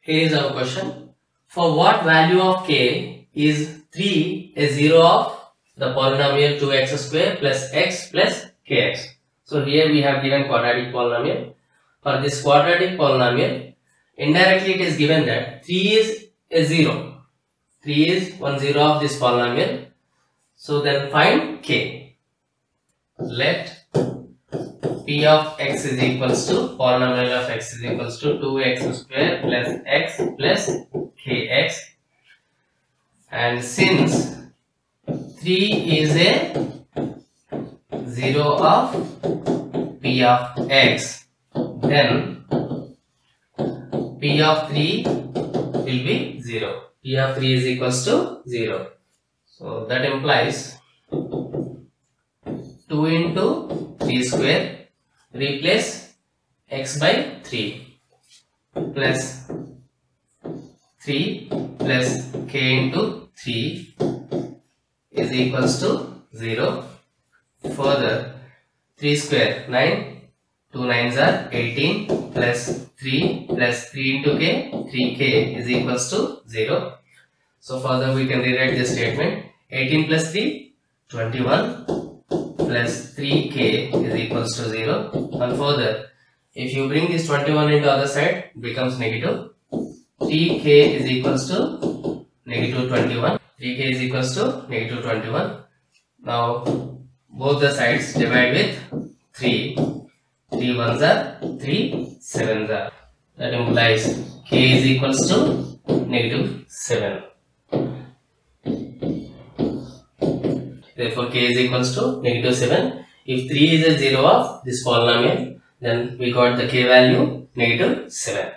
Here is our question. For what value of k is 3 a 0 of the polynomial 2x square plus x plus kx? So here we have given quadratic polynomial. For this quadratic polynomial, indirectly it is given that 3 is a 0. 3 is 1 0 of this polynomial. So then find k. Let p of x is equals to polynomial of x is equals to 2x square plus x plus kx, and since 3 is a 0 of p of x, then p of 3 will be 0. P of 3 is equals to 0. So that implies 2 into 3 square, replace x by 3 plus 3 plus k into 3 is equals to 0. Further, 3 square 9, 2 9s are 18 plus 3 into k, 3k is equals to 0. So further we can rewrite this statement: 18 plus 3, 21 plus 3k is equals to 0. And further, if you bring this 21 into other side, it becomes negative. 3k is equals to negative 21. 3k is equals to negative 21. Now both the sides divide with 3. 3 ones are 3 sevens are. That implies k is equals to negative 7. Therefore, k is equals to negative 7. If 3 is a 0 of this polynomial, then we got the k value negative 7.